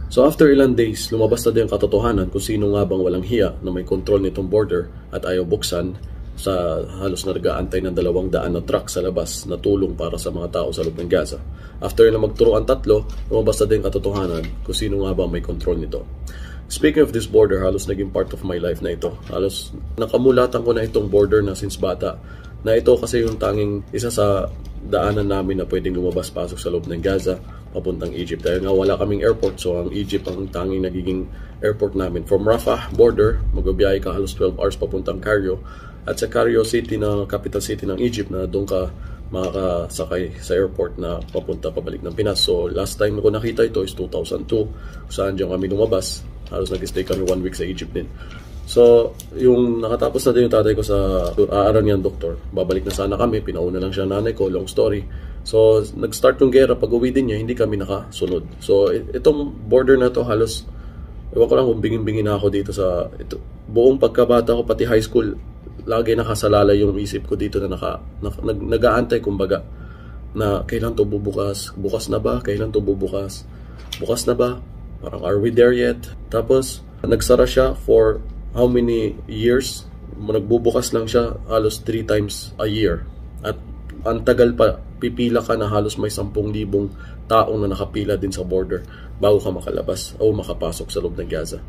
So after ilang days, lumabas na din ang katotohanan kung sino nga bang walang hiya na may control nitong border at ayaw buksan sa halos na nag-aantay ng 200 na truck sa labas na tulong para sa mga tao sa loob ng Gaza. After na magturuan tatlo, lumabas na din katotohanan kung sino nga ba may control nito. Speaking of this border, halos naging part of my life na ito. Halos nakamulatan ko na itong border na since bata. Na ito kasi yung tanging isa sa daanan namin na pwedeng lumabas-pasok sa loob ng Gaza papuntang Egypt. Dahil nga wala kaming airport, so ang Egypt ang tanging nagiging airport namin. From Rafah border, magbabiyahe ka halos 12 hours papuntang Cairo. At sa Cairo City, na capital city ng Egypt, na doon ka makakasakay sa airport na papunta pabalik ng Pinas. So last time ko nakita ito is 2002, saan dyan kami lumabas. Halos nag-stay kami 1 week sa Egypt din. So, yung nakatapos na din yung tatay ko sa aaral niyang doktor. Babalik na sana kami, pinauna lang siya nanay ko, long story. So, nag-start yung gera, pag uwi din niya, hindi kami nakasunod. So, itong border na to halos, ewan ko lang kung bingin-bingin na ako dito sa, buong pagkabata ko, pati high school, lagi nakasalalay yung isip ko dito na nag-aantay kumbaga, na kailan to bubukas, bukas na ba, kailan to bubukas, bukas na ba, parang are we there yet? Tapos, nagsara siya for how many years? Nagbubukas lang siya halos 3 times a year. At ang tagal pa, pipila ka na halos may 10,000 taong na nakapila din sa border bago ka makalabas o makapasok sa loob ng Gaza.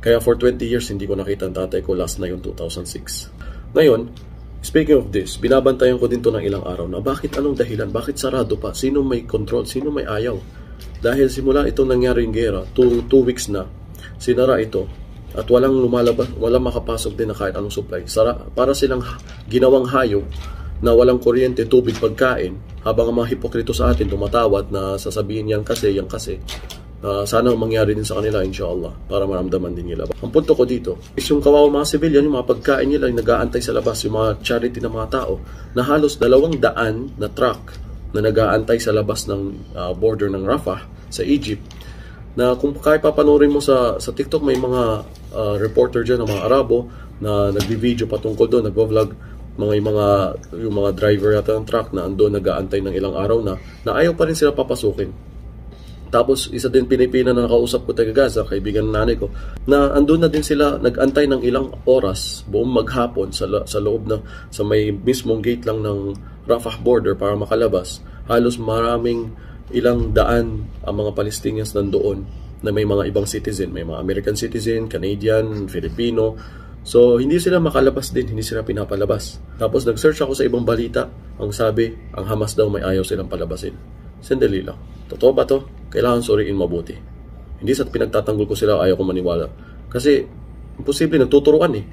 Kaya for 20 years, hindi ko nakita ang tatay ko, last na yung 2006. Ngayon, speaking of this, binabantayan ko din to ng ilang araw na bakit, anong dahilan, bakit sarado pa, sino may control, sino may ayaw. Dahil simula itong nangyari yung gera, 2 weeks na, sinara ito at walang lumalabas, walang makapasok din na kahit anong supply. Para silang ginawang hayop na walang kuryente, tubig, pagkain, habang ang mga hipokrito sa atin tumatawad na sasabihin yan kasi. Sana mangyari din sa kanila, inshallah, para maramdaman din nila. Ang punto ko dito is yung kawawa mga civilian, yung mga pagkain nila, yung nag-aantay sa labas, yung mga charity ng mga tao, na halos 200 na truck na nag-aantay sa labas ng border ng Rafah sa Egypt, na kung kahit papanoorin mo sa TikTok, may mga reporter dyan, mga Arabo, na nagbi-video patungkol doon, nagvo-vlog, yung mga driver yata ng truck na andun nag-aantay ng ilang araw na ayaw pa rin sila papasukin. Tapos isa din Pilipina na nakausap ko taga Gaza, kaibigan ng nanay ko, na andun na din sila nag-antay ng ilang oras, buong maghapon sa loob sa may mismong gate lang ng Rafah border para makalabas. Halos maraming ilang daan ang mga Palestinians nandoon na may mga ibang citizen, may mga American citizen, Canadian, Filipino. So hindi sila makalabas din, hindi sila pinapalabas. Tapos nag-search ako sa ibang balita, ang sabi, ang Hamas daw may ayaw silang palabasin. Sandali lang. Totoo ba to? Kailangan suriin mabuti. Hindi sa pinagtatanggol ko sila, ayaw ko maniwala. Kasi, imposible, nagtuturuan eh.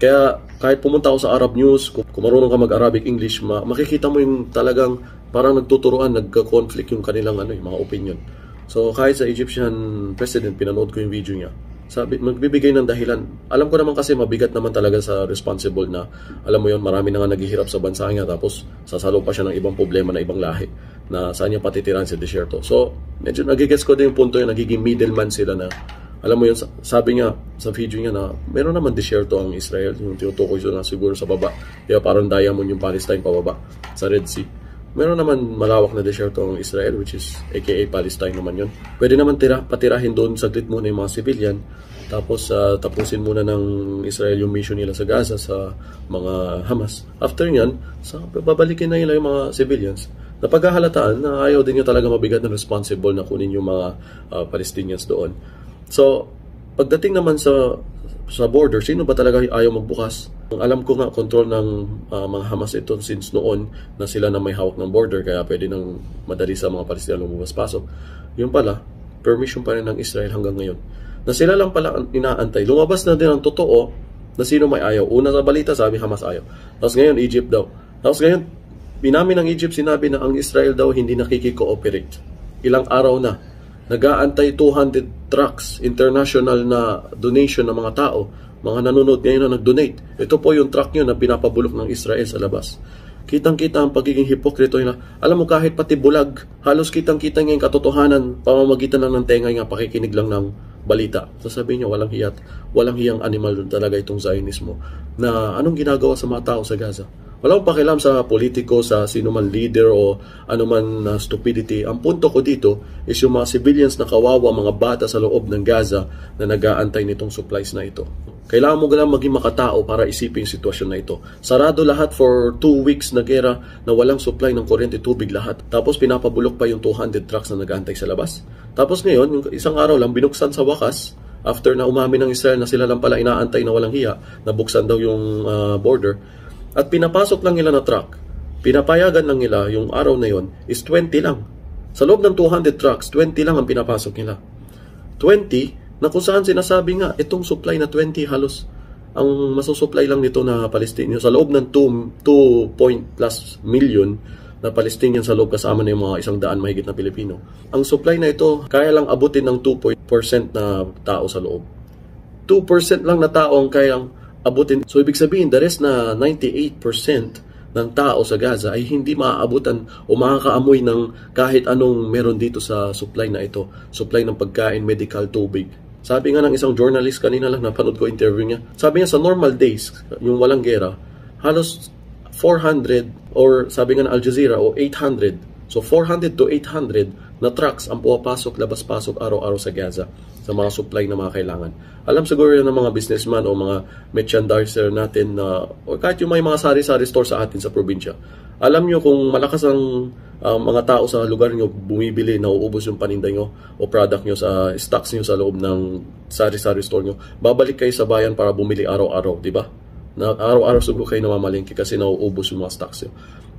Kaya, kahit pumunta ako sa Arab News, kung marunong ka mag-Arabic English, makikita mo yung talagang parang nagtuturuan, nagka-conflict yung kanilang mga opinion. So, kahit sa Egyptian president, pinanood ko yung video niya. Sabi, magbibigay ng dahilan. Alam ko naman kasi mabigat naman talaga sa responsible na, alam mo yon, marami na nga naghihirap sa bansa niya, tapos sasalo pa siya ng ibang problema na ibang lahi na saan niya patitiran sa desierto. So, medyo nagigets ko din yung punto yun, nagiging middleman sila na, alam mo yun, sabi niya sa video niya na meron naman desierto ang Israel, yung tinutukoy na siguro sa baba. Kaya parang diamond yung Palestine pababa sa Red Sea. Meron naman malawak na desierto ang Israel, which is aka Palestine naman yun. Pwede naman patirahin doon saglit muna yung mga civilian, tapos tapusin muna ng Israel yung mission nila sa Gaza sa mga Hamas. After yan, babalikin na nila yung mga civilians. Na paghahalataan na ayaw din niya talaga mabigat na responsible na kunin yung mga Palestinians doon. So, pagdating naman sa border, sino ba talaga ayaw magbukas? Alam ko nga, control ng mga Hamas ito since noon na sila na may hawak ng border, kaya pwede nang madali sa mga Palestinian lumabas-pasok. Yung pala, permission pa rin ng Israel hanggang ngayon. Na sila lang pala inaantay. Lumabas na din ang totoo na sino may ayaw. Una sa balita, sabi Hamas ayaw. Tapos ngayon, Egypt daw. Tapos ngayon, binamin ng Egypt, sinabi na ang Israel daw hindi nakikikooperate. Ilang araw na. Nag-aantay 200 trucks, international na donation ng mga tao. Mga nanonood ngayon na nag-donate. Ito po yung truck nyo na pinapabulok ng Israel sa labas. Kitang-kita ang pagiging hipokrito na, alam mo kahit pati bulag, halos kitang-kita ngayon katotohanan, pamamagitan lang ng tenga nga, pakikinig lang ng balita. Sasabihin niya, walang hiyang animal talaga itong Zionismo. Na anong ginagawa sa mga tao sa Gaza? Wala akong pakialam sa politiko, sa sino man leader o anuman stupidity. Ang punto ko dito is yung mga civilians na kawawa, mga bata sa loob ng Gaza na nag-aantay nitong supplies na ito. Kailangan mo lang maging makatao para isipin yung sitwasyon na ito. Sarado lahat for 2 weeks na gera na walang supply ng kuryente, tubig lahat. Tapos pinapabulok pa yung 200 trucks na nag-aantay sa labas. Tapos ngayon, yung isang araw lang, binuksan sa wakas, after na umamin ng Israel na sila lang pala inaantay na walang hiya, nabuksan daw yung border, at pinapasok lang nila na truck. Pinapayagan lang nila yung araw na yon is 20 lang. Sa loob ng 200 trucks, 20 lang ang pinapasok nila. 20 na kung saan sinasabi nga, itong supply na 20 halos ang masusupply lang nito na Palestinian sa loob ng 2 plus million na Palestinian sa loob kasama na yung mga 100 mahigit na Pilipino. Ang supply na ito, kaya lang abutin ng 2% na tao sa loob. 2% lang na tao ang kayang abutin. So, ibig sabihin, the rest na 98% ng tao sa Gaza ay hindi maaabutan o makakaamoy ng kahit anong meron dito sa supply na ito. Supply ng pagkain, medical, tubig. Sabi nga ng isang journalist, kanina lang napanood ko interview niya, sabi niya sa normal days, yung walang gera, halos 400 or sabi nga ng Al Jazeera o 800. So 400 to 800 na trucks ang pumapasok, labas-pasok araw-araw sa Gaza sa mga supply na mga kailangan. Alam siguro yan ng mga businessman o mga merchandiser natin na o kahit yung may mga sari-sari store sa atin sa probinsya. Alam nyo kung malakas ang mga tao sa lugar nyo bumibili, nauubos yung paninda nyo o product nyo sa stocks nyo sa loob ng sari-sari store nyo, babalik kayo sa bayan para bumili araw-araw, di ba? Na araw-araw siguro kayo namamalingki kasi nauubos yung mga stocks nyo.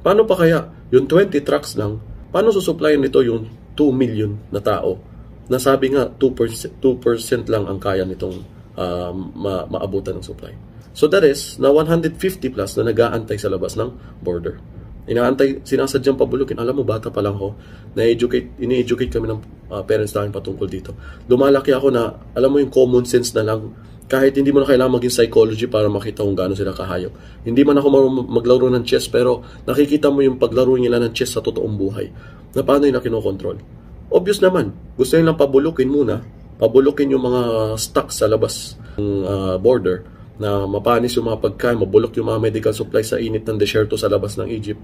Paano pa kaya yung 20 trucks lang, paano susuplayan nito yung 2 million na tao? Nasabi nga 2% lang ang kaya nitong maabutan ng supply. So that is na 150 plus na nag-aantay sa labas ng border. Inaantay, sinasadyang pabulukin. Alam mo, bata pa lang ako, ini-educate kami ng parents namin patungkol dito. Lumalaki ako na, alam mo yung common sense na lang, kahit hindi mo na kailangan maging psychology para makita kung gaano sila kahayop. Hindi man ako maglaro ng chess, pero nakikita mo yung paglaro nila ng chess sa totoong buhay. Na paano nila kinokontrol. Obvious naman, gusto nilang pabulukin muna, pabulukin yung mga stocks sa labas ng border, na mapanis yung mga pagkain, mabulok yung mga medical supplies sa init ng desyerto sa labas ng Egypt.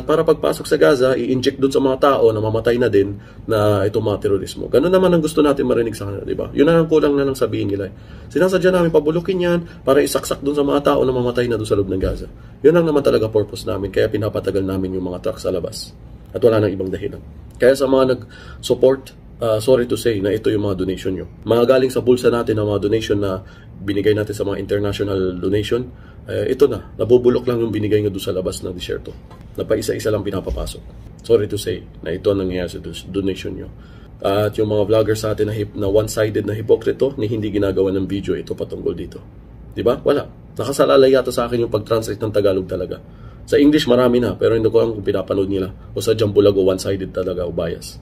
Para pagpasok sa Gaza, i-inject dun sa mga tao na mamatay na din na itong mga terorismo. Ganun naman ang gusto natin marinig sa kanila, di ba? Yun ang kulang na lang sabihin nila. Sinasadya namin pabulukin yan para isaksak dun sa mga tao na mamatay na dun sa loob ng Gaza. Yun ang naman talaga purpose namin, kaya pinapatagal namin yung mga trucks sa labas. At wala nang ibang dahilan. Kaya sa mga nag-support, sorry to say na ito yung mga donation nyo. Mga galing sa bulsa natin ang mga donation na binigay natin sa mga international donation, ito na, nabubulok lang yung binigay nga doon sa labas ng disyerto. Na pa isa-isa lang pinapapasok. Sorry to say na ito ang nangyayari sa donation nyo. At yung mga vlogger sa atin na one-sided na hipokrito, ni hindi ginagawa ng video ito patungkol dito. Diba? Wala. Nakasalalay yata sa akin yung pag-translate ng Tagalog talaga. Sa English marami na, pero hindi ko alam kung pinapanood nila. O sa Jambulago, one-sided talaga o bias.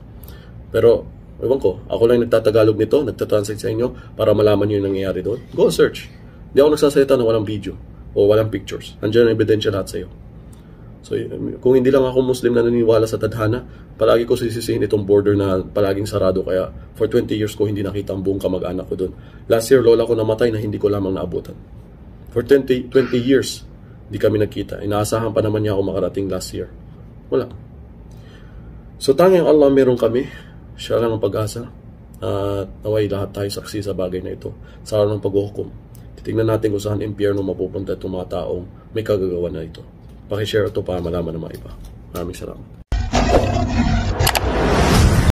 Pero ewan ko, ako lang nagtatagalog nito, nagtatranslate sa inyo para malaman nyo yung nangyayari doon. Go search. Hindi ako nagsasalita na walang video o walang pictures. Andiyan ang ebidensya lahat sa iyo. So, kung hindi lang ako Muslim na naniniwala sa tadhana, palagi ko sisisihin itong border na palaging sarado. Kaya for 20 years ko hindi nakita ang buong kamag-anak ko doon. Last year, lola ko namatay na hindi ko lamang naabutan. For 20 years, hindi kami nagkita. Inaasahan pa naman niya ako makarating last year. Wala. So, tanging Allah meron kami. Siya lang ang pag-asa at naway lahat tayo saksi sa bagay na ito sa araw ng paghuhukom. Titingnan natin kung saan impyerno mapupunta itong mga taong may kagagawa na ito. Pakishare ito para malaman ng mga iba. Maraming salamat.